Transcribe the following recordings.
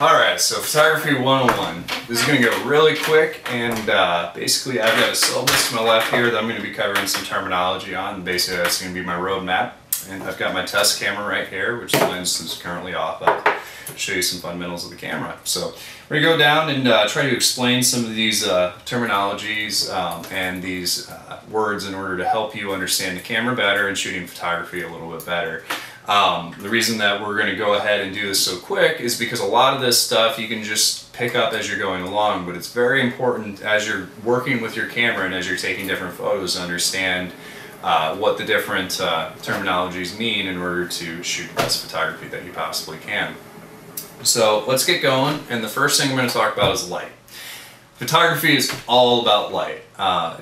Alright, so Photography 101. This is going to go really quick, and basically I've got a syllabus to my left here that I'm going to be covering some terminology on. Basically that's going to be my roadmap. And I've got my test camera right here, which the lens is currently off of. I'll show you some fundamentals of the camera. So we're going to go down and try to explain some of these terminologies and these words in order to help you understand the camera better and shooting photography a little bit better. The reason that we're going to go ahead and do this so quick is because a lot of this stuff you can just pick up as you're going along, but it's very important as you're working with your camera and as you're taking different photos to understand what the different terminologies mean in order to shoot the best photography that you possibly can. So let's get going, and the first thing I'm going to talk about is light. Photography is all about light.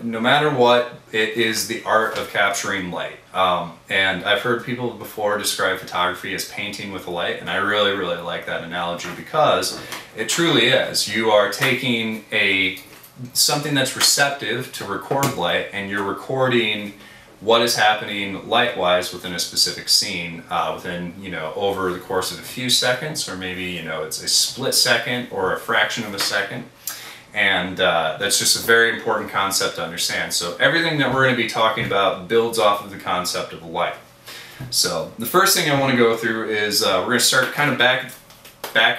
No matter what, it is the art of capturing light. And I've heard people before describe photography as painting with light, and I really like that analogy because it truly is. You are taking something that's receptive to record light, and you're recording what is happening light-wise within a specific scene within, over the course of a few seconds, or maybe, it's a split second or a fraction of a second. And that's just a very important concept to understand. So everything that we're going to be talking about builds off of the concept of light. So the first thing I want to go through is we're going to start kind of back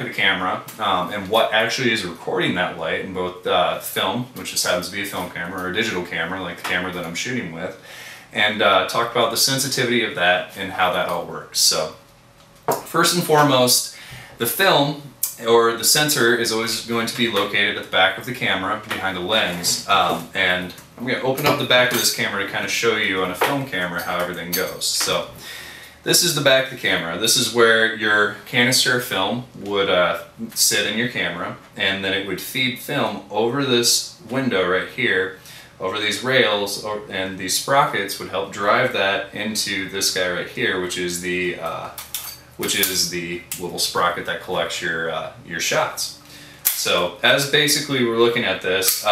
of the camera and what actually is recording that light in both film, which just happens to be a film camera, or a digital camera like the camera that I'm shooting with, and talk about the sensitivity of that and how that all works. So first and foremost, the film or the sensor is always going to be located at the back of the camera behind the lens, and I'm going to open up the back of this camera to kind of show you on a film camera how everything goes. So this is the back of the camera. This is where your canister of film would sit in your camera, and then it would feed film over this window right here, over these rails, and these sprockets would help drive that into this guy right here, which is the little sprocket that collects your shots. So as basically we're looking at this,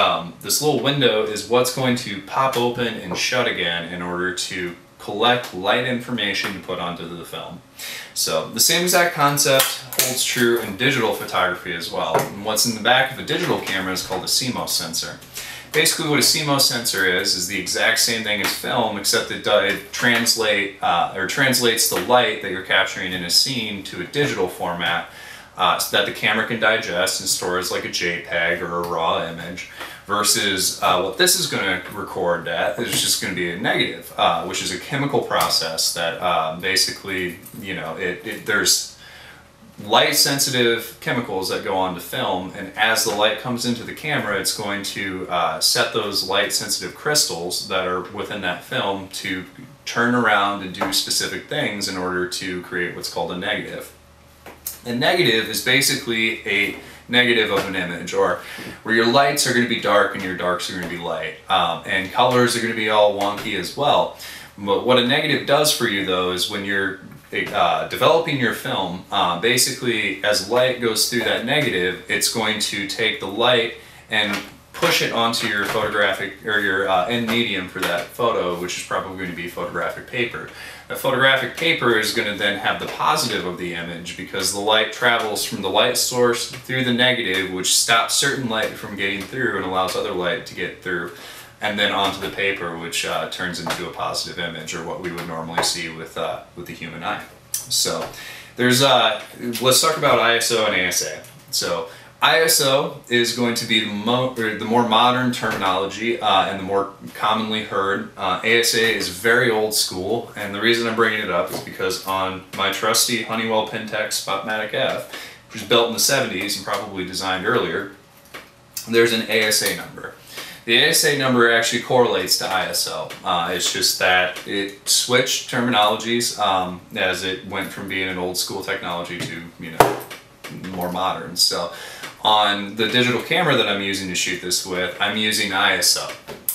this little window is what's going to pop open and shut again in order to collect light information to put onto the film. So the same exact concept holds true in digital photography as well. And what's in the back of a digital camera is called a CMOS sensor. Basically what a CMOS sensor is the exact same thing as film, except it translates the light that you're capturing in a scene to a digital format so that the camera can digest and store as like a JPEG or a raw image, versus what this is going to record at is just going to be a negative, which is a chemical process that basically, there's light sensitive chemicals that go onto film, and as the light comes into the camera, it's going to set those light sensitive crystals that are within that film to turn around and do specific things in order to create what's called a negative. A negative is basically a negative of an image, or where your lights are going to be dark and your darks are going to be light, and colors are going to be all wonky as well. But what a negative does for you though is when you're developing your film, basically as light goes through that negative, it's going to take the light and push it onto your photographic or your end medium for that photo, which is probably going to be photographic paper. The photographic paper is going to then have the positive of the image because the light travels from the light source through the negative, which stops certain light from getting through and allows other light to get through, and then onto the paper, which turns into a positive image, or what we would normally see with the human eye. So there's let's talk about ISO and ASA. So ISO is going to be the more modern terminology and the more commonly heard. ASA is very old school, and the reason I'm bringing it up is because on my trusty Honeywell Pentax Spotmatic F, which was built in the 70s and probably designed earlier, there's an ASA number. The ASA number actually correlates to ISO. It's just that it switched terminologies as it went from being an old school technology to, more modern. So on the digital camera that I'm using to shoot this with, I'm using ISO.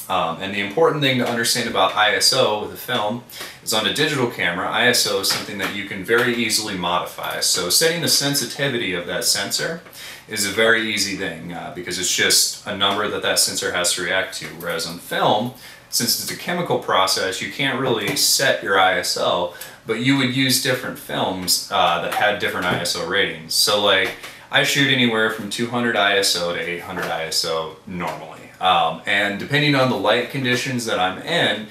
And the important thing to understand about ISO with a film is on a digital camera, ISO is something that you can very easily modify. So setting the sensitivity of that sensor is a very easy thing because it's just a number that sensor has to react to. Whereas on film, since it's a chemical process, you can't really set your ISO, but you would use different films that had different ISO ratings. So like, I shoot anywhere from 200 ISO to 800 ISO normally. And depending on the light conditions that I'm in,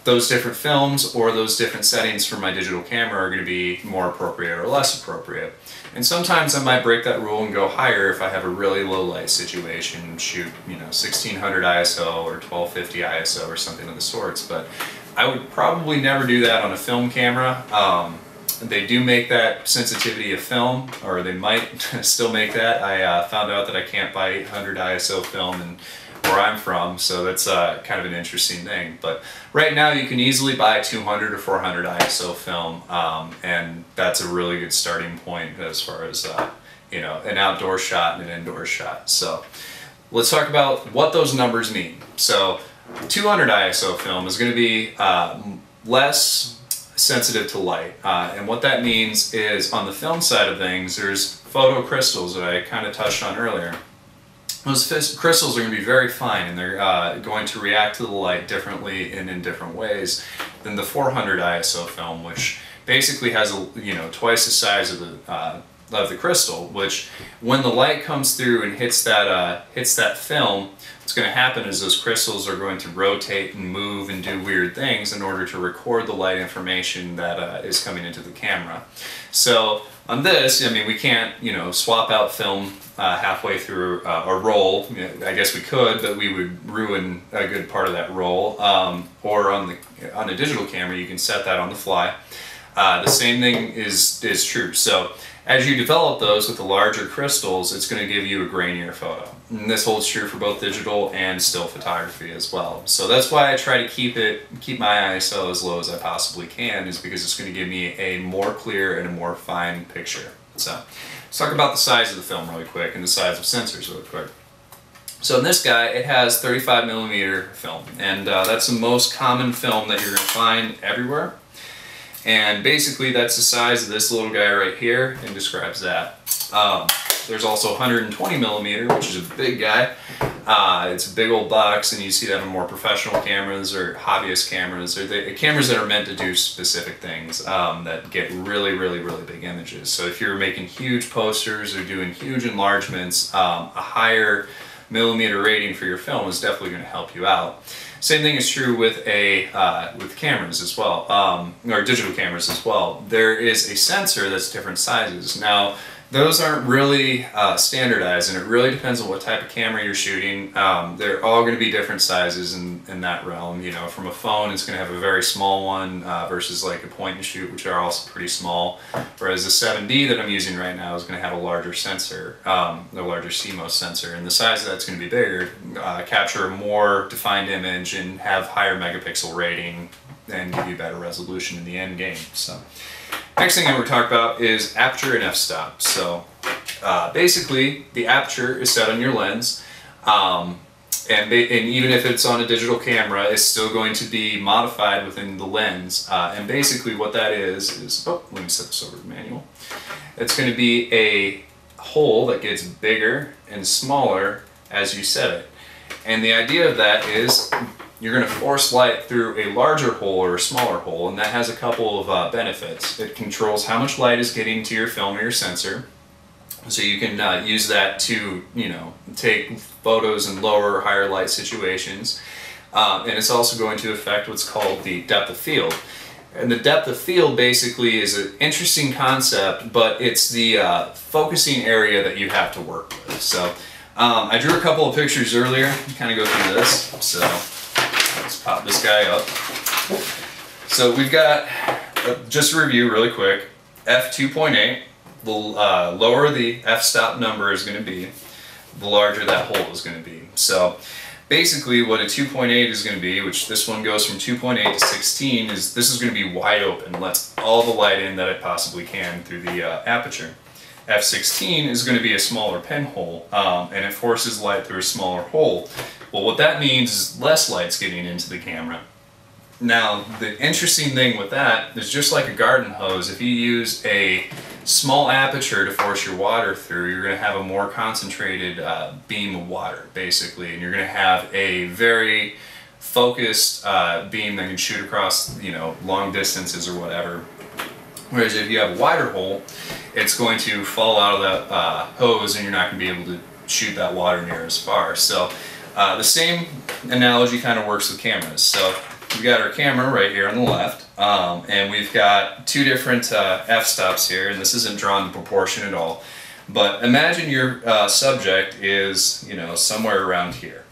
those different films or those different settings for my digital camera are going to be more appropriate or less appropriate. And sometimes I might break that rule and go higher if I have a really low light situation and shoot, 1600 ISO or 1250 ISO or something of the sorts. But I would probably never do that on a film camera. They do make that sensitivity of film, or they might still make that. I found out that I can't buy 800 ISO film and where I'm from, so that's kind of an interesting thing. But right now you can easily buy 200 or 400 ISO film, and that's a really good starting point as far as an outdoor shot and an indoor shot. So let's talk about what those numbers mean. So 200 ISO film is going to be less sensitive to light, and what that means is on the film side of things, there's photocrystals that I kind of touched on earlier. Those crystals are going to be very fine, and they're going to react to the light differently and in different ways than the 400 ISO film, which basically has twice the size of the crystal. Which, when the light comes through and hits that film, what's going to happen is those crystals are going to rotate and move and do weird things in order to record the light information that is coming into the camera. So on this, we can't swap out film halfway through a roll. I guess we could, but we would ruin a good part of that roll. Or on a digital camera, you can set that on the fly. The same thing is true. So as you develop those with the larger crystals, it's going to give you a grainier photo. And this holds true for both digital and still photography as well. So that's why I try to keep my ISO as low as I possibly can, is because it's going to give me a more clear and a more fine picture. So let's talk about the size of the film really quick and the size of sensors really quick. So in this guy, it has 35mm film, and that's the most common film that you're going to find everywhere. And basically that's the size of this little guy right here, and describes that. There's also 120mm, which is a big guy. It's a big old box, and you see that on more professional cameras or hobbyist cameras, or cameras that are meant to do specific things that get really, really, really big images. So if you're making huge posters or doing huge enlargements, a higher millimeter rating for your film is definitely going to help you out. Same thing is true with with cameras as well, or digital cameras as well. There is a sensor that's different sizes. Now, those aren't really standardized, and it really depends on what type of camera you're shooting. They're all going to be different sizes in that realm. From a phone, it's going to have a very small one versus like a point and shoot, which are also pretty small. Whereas the 7D that I'm using right now is going to have a larger sensor, a larger CMOS sensor, and the size of that's going to be bigger, capture a more defined image, and have higher megapixel rating, and give you better resolution in the end game. So. Next thing I want to talk about is aperture and f-stop. So basically the aperture is set on your lens, and even if it's on a digital camera, it's still going to be modified within the lens. And basically what that is, let me set this over to manual. It's going to be a hole that gets bigger and smaller as you set it. And the idea of that is you're going to force light through a larger hole or a smaller hole, and that has a couple of benefits. It controls how much light is getting to your film or your sensor, so you can use that to take photos in lower or higher light situations. And it's also going to affect what's called the depth of field. And the depth of field basically is an interesting concept, but it's the focusing area that you have to work with. So I drew a couple of pictures earlier, kind of go through this. So let's pop this guy up. So we've got, just to review really quick, f2.8, the lower the f-stop number is going to be, the larger that hole is going to be. So basically what a 2.8 is going to be, which this one goes from 2.8 to 16, is this is going to be wide open, lets all the light in that it possibly can through the aperture. F16 is going to be a smaller pinhole, and it forces light through a smaller hole. Well, what that means is less light's getting into the camera. Now, the interesting thing with that is, just like a garden hose, if you use a small aperture to force your water through, you're going to have a more concentrated beam of water, basically, and you're going to have a very focused beam that can shoot across, long distances or whatever. Whereas if you have a wider hole, it's going to fall out of that hose and you're not going to be able to shoot that water near as far. So the same analogy kind of works with cameras. So we've got our camera right here on the left, and we've got two different f-stops here, and this isn't drawn in proportion at all. But imagine your subject is, you know, somewhere around here.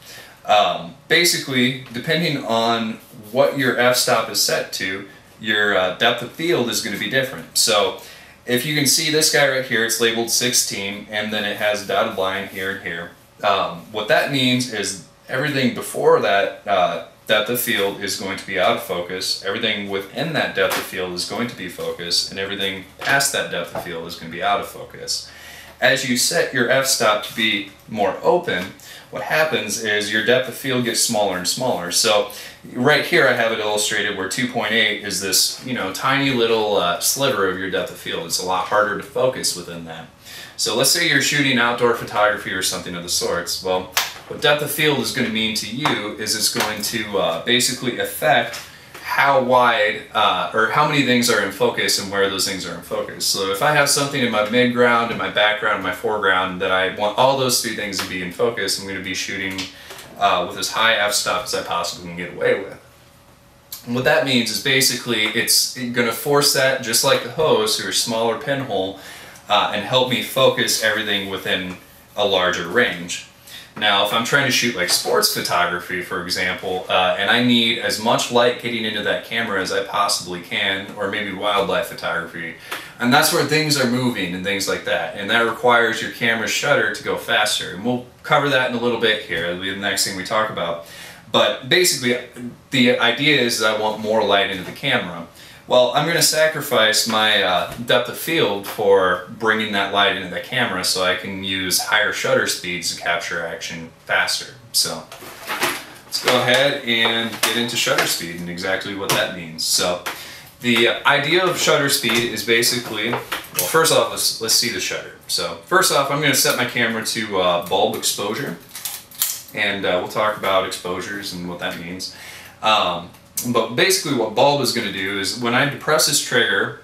Basically, depending on what your f-stop is set to, your depth of field is going to be different. So if you can see this guy right here, it's labeled 16, and then it has a dotted line here and here. What that means is everything before that depth of field is going to be out of focus, everything within that depth of field is going to be focused, and everything past that depth of field is going to be out of focus. As you set your f-stop to be more open, what happens is your depth of field gets smaller and smaller. So right here I have it illustrated where 2.8 is this, you know, tiny little sliver of your depth of field. It's a lot harder to focus within that. So let's say you're shooting outdoor photography or something of the sorts. Well, what depth of field is going to mean to you is it's going to basically affect how wide or how many things are in focus and where those things are in focus. So if I have something in my midground, in my background, in my foreground that I want all those three things to be in focus, I'm going to be shooting with as high f-stop as I possibly can get away with. And what that means is basically it's going to force that, just like the hose through a smaller pinhole, and help me focus everything within a larger range. Now, if I'm trying to shoot like sports photography, for example, and I need as much light getting into that camera as I possibly can, or maybe wildlife photography, and that's where things are moving and things like that, and that requires your camera's shutter to go faster. And we'll cover that in a little bit here. It'll be the next thing we talk about. But basically, the idea is that I want more light into the camera. Well, I'm going to sacrifice my depth of field for bringing that light into the camera so I can use higher shutter speeds to capture action faster. So let's go ahead and get into shutter speed and exactly what that means. So the idea of shutter speed is basically, well, first off, let's see the shutter. So first off, I'm going to set my camera to bulb exposure, and we'll talk about exposures and what that means. But basically what bulb is going to do is when I depress this trigger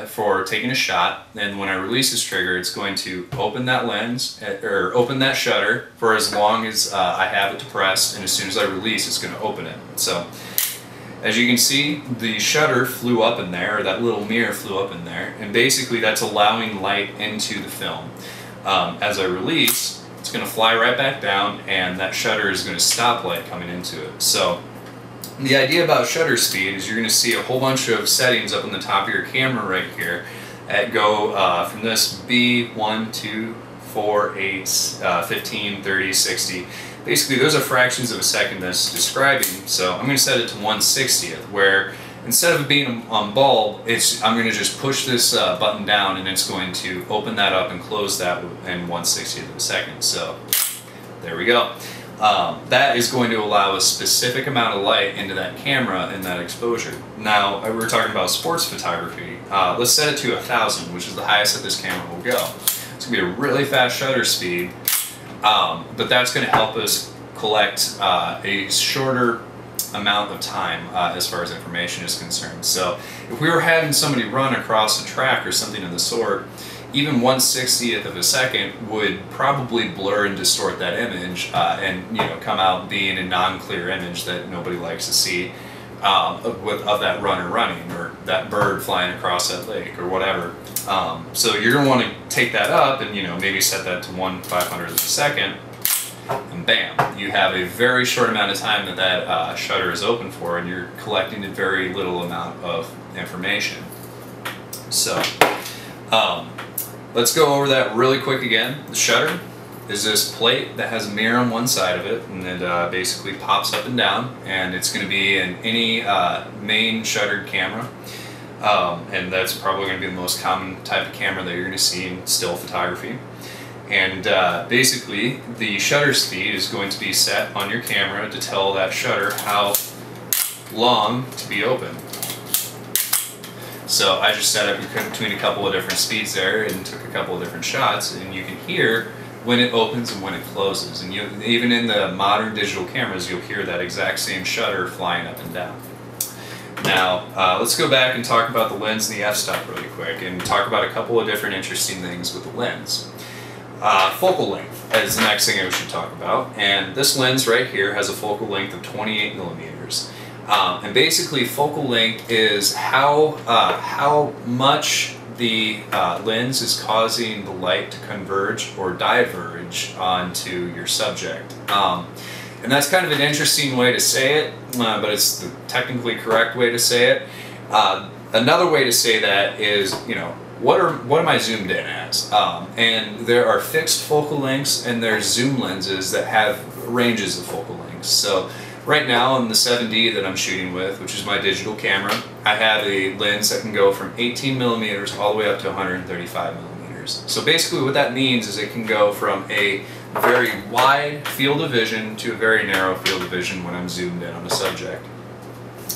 for taking a shot, and when I release this trigger, it's going to open that lens, or open that shutter for as long as I have it depressed, and as soon as I release, it's going to open it. So as you can see, the shutter flew up in there, or that little mirror flew up in there, and basically that's allowing light into the film. As I release, it's going to fly right back down, and that shutter is going to stop light coming into it. So the idea about shutter speed is you're going to see a whole bunch of settings up on the top of your camera right here that go from this B, 1, 2, 4, 8, 15, 30, 60. Basically, those are fractions of a second that's describing. So I'm going to set it to 1/60th, where instead of it being on bulb, I'm going to just push this button down, and it's going to open that up and close that in 1/60th of a second. So there we go. That is going to allow a specific amount of light into that camera in that exposure. Now, we were talking about sports photography. Let's set it to 1,000, which is the highest that this camera will go. It's going to be a really fast shutter speed, but that's going to help us collect a shorter amount of time as far as information is concerned. So if we were having somebody run across a track or something of the sort, even 1/60th of a second would probably blur and distort that image and, you know, come out being a non-clear image that nobody likes to see of that runner running, or that bird flying across that lake, or whatever. So you're going to want to take that up and, you know, maybe set that to 1/500th of a second, and bam, you have a very short amount of time that shutter is open for, and you're collecting a very little amount of information. So let's go over that really quick again. The shutter is this plate that has a mirror on one side of it, and it basically pops up and down, and it's going to be in any main shuttered camera, and that's probably going to be the most common type of camera that you're going to see in still photography. And basically the shutter speed is going to be set on your camera to tell that shutter how long to be open. So I just set up between a couple of different speeds there and took a couple of different shots, and you can hear when it opens and when it closes. And even in the modern digital cameras, you'll hear that exact same shutter flying up and down. Now, let's go back and talk about the lens and the f-stop really quick and talk about a couple of different interesting things with the lens. Focal length is the next thing I should talk about, and this lens right here has a focal length of 28 millimeters. And basically focal length is how much the lens is causing the light to converge or diverge onto your subject. And that's kind of an interesting way to say it, but it's the technically correct way to say it. Another way to say that is, you know, what am I zoomed in as? And there are fixed focal lengths and there's zoom lenses that have ranges of focal lengths. So right now in the 7D that I'm shooting with, which is my digital camera, I have a lens that can go from 18 millimeters all the way up to 135 millimeters. So basically what that means is it can go from a very wide field of vision to a very narrow field of vision when I'm zoomed in on a subject.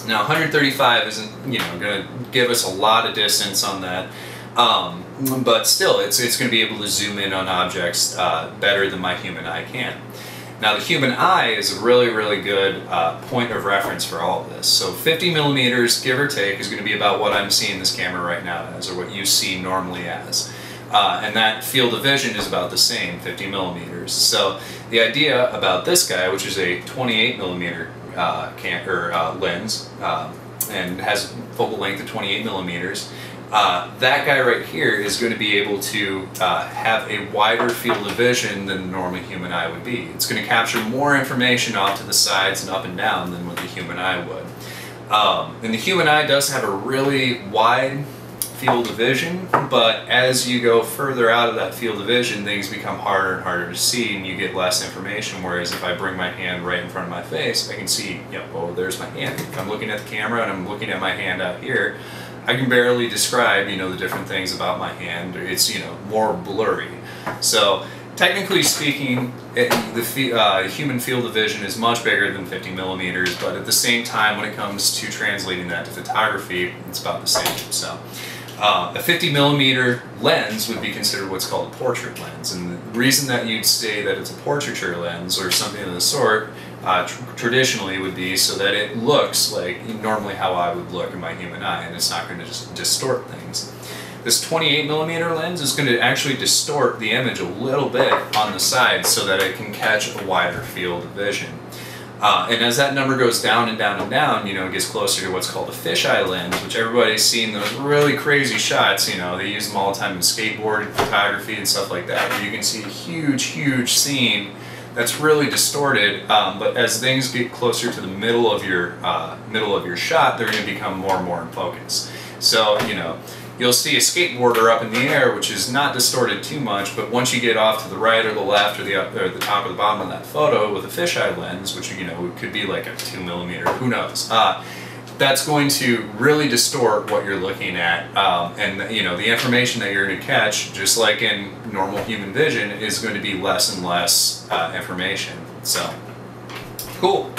Now 135 isn't, you know, going to give us a lot of distance on that, but still it's going to be able to zoom in on objects better than my human eye can. Now the human eye is a really good point of reference for all of this. So 50 millimeters, give or take, is going to be about what I'm seeing this camera right now as, or what you see normally as. And that field of vision is about the same, 50 millimeters. So the idea about this guy, which is a 28 millimeter lens, and has focal length of 28 millimeters, that guy right here is going to be able to have a wider field of vision than the normal human eye would be. It's going to capture more information off to the sides and up and down than what the human eye would. And the human eye does have a really wide field of vision, but as you go further out of that field of vision, things become harder and harder to see and you get less information, whereas if I bring my hand right in front of my face, I can see, yep, oh, there's my hand. If I'm looking at the camera and I'm looking at my hand out here, I can barely describe, you know, the different things about my hand. It's, you know, more blurry. So technically speaking, the human field of vision is much bigger than 50 millimeters, but at the same time, when it comes to translating that to photography, it's about the same. So a 50 millimeter lens would be considered what's called a portrait lens, and the reason that you'd say that it's a portraiture lens or something of the sort traditionally would be so that it looks like normally how I would look in my human eye, and it's not going to just distort things. This 28 millimeter lens is going to actually distort the image a little bit on the side so that it can catch a wider field of vision. And as that number goes down and down and down, you know, it gets closer to what's called a fisheye lens, which everybody's seen those really crazy shots, you know, they use them all the time in skateboard photography and stuff like that, where you can see a huge scene that's really distorted, but as things get closer to the middle of your shot, they're going to become more and more in focus. So, you know, you'll see a skateboarder up in the air, which is not distorted too much, but once you get off to the right or the left or the top or the bottom of that photo with a fisheye lens, which, you know, could be like a 2 millimeter, who knows, that's going to really distort what you're looking at, and, you know, the information that you're going to catch, just like in normal human vision, is going to be less and less information. So, cool.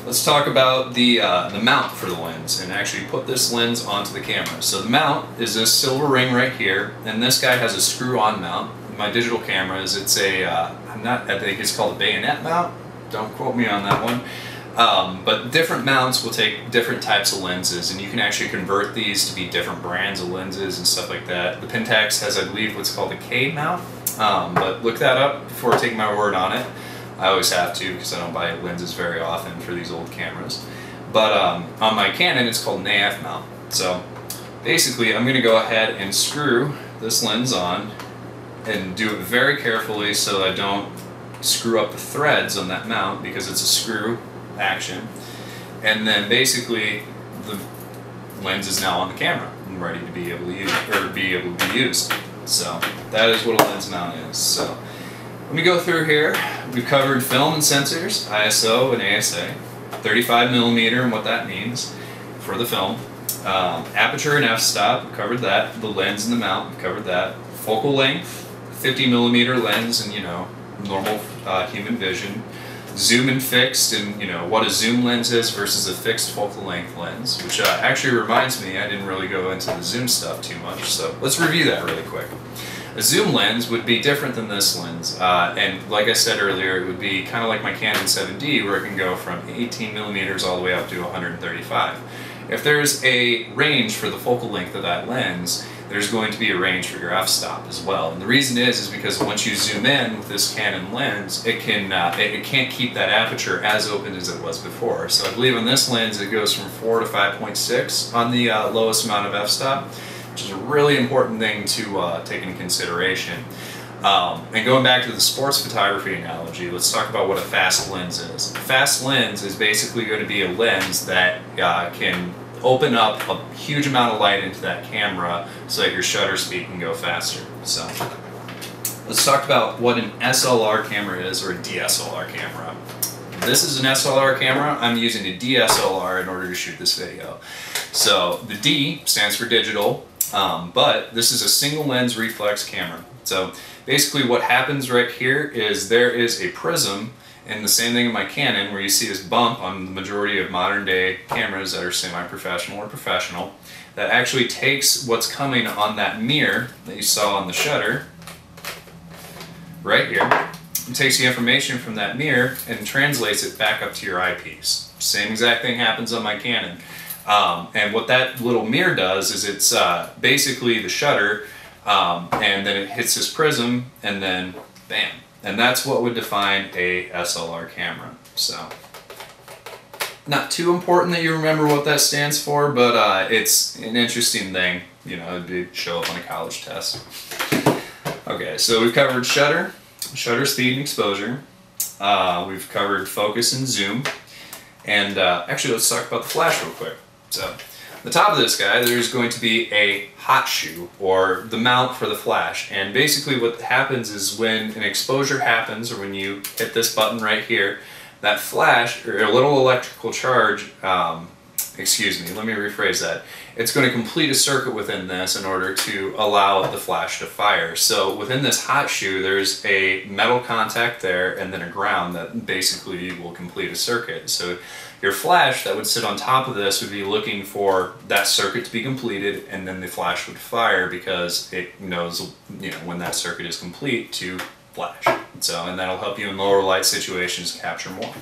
Let's talk about the mount for the lens and actually put this lens onto the camera. So the mount is this silver ring right here, and this guy has a screw-on mount. My digital cameras, it's a, I think it's called a bayonet mount. Don't quote me on that one. But different mounts will take different types of lenses, and you can actually convert these to be different brands of lenses and stuff like that. The Pentax has, I believe, what's called a K mount, but look that up before taking my word on it. I always have to because I don't buy lenses very often for these old cameras. But on my Canon, it's called an AF mount. So basically, I'm going to go ahead and screw this lens on and do it very carefully so I don't screw up the threads on that mount, because it's a screw action. And then basically, the lens is now on the camera and ready to be able to use, or be able to be used. So that is what a lens mount is. So let me go through here. We've covered film and sensors, ISO and ASA, 35 millimeter and what that means for the film. Aperture and f-stop, we've covered that. The lens and the mount, we've covered that. Focal length, 50 millimeter lens and, you know, normal human vision. Zoom and fixed, and, you know, what a zoom lens is versus a fixed focal length lens, which actually reminds me, I didn't really go into the zoom stuff too much, so let's review that really quick. A zoom lens would be different than this lens, and like I said earlier, it would be kind of like my Canon 7D, where it can go from 18 millimeters all the way up to 135. if there's a range for the focal length of that lens, there's going to be a range for your f-stop as well. And the reason is because once you zoom in with this Canon lens, it can't keep that aperture as open as it was before. So I believe on this lens it goes from 4 to 5.6 on the lowest amount of f-stop, which is a really important thing to take into consideration. And going back to the sports photography analogy, let's talk about what a fast lens is. A fast lens is basically going to be a lens that can open up a huge amount of light into that camera so that your shutter speed can go faster. So let's talk about what an SLR camera is, or a DSLR camera. This is an SLR camera. I'm using a DSLR in order to shoot this video. So the D stands for digital, but this is a single lens reflex camera. So basically what happens right here is there is a prism, and the same thing in my Canon, where you see this bump on the majority of modern day cameras that are semi-professional or professional, that actually takes what's coming on that mirror that you saw on the shutter right here. It takes the information from that mirror and translates it back up to your eyepiece. Same exact thing happens on my Canon. And what that little mirror does is it's basically the shutter, and then it hits this prism, and then bam. And that's what would define a SLR camera. So, not too important that you remember what that stands for, but it's an interesting thing. You know, it'd show up on a college test. Okay, so we've covered shutter speed and exposure. We've covered focus and zoom. And actually, let's talk about the flash real quick. So, the top of this guy, there's going to be a hot shoe, or the mount for the flash. And basically what happens is when an exposure happens, or when you hit this button right here, that flash, or a little electrical charge, excuse me, let me rephrase that. It's going to complete a circuit within this in order to allow the flash to fire. So within this hot shoe, there's a metal contact there and then a ground that basically will complete a circuit. So your flash that would sit on top of this would be looking for that circuit to be completed, and then the flash would fire because it knows, you know, when that circuit is complete to flash. So, and that'll help you in lower light situations capture more.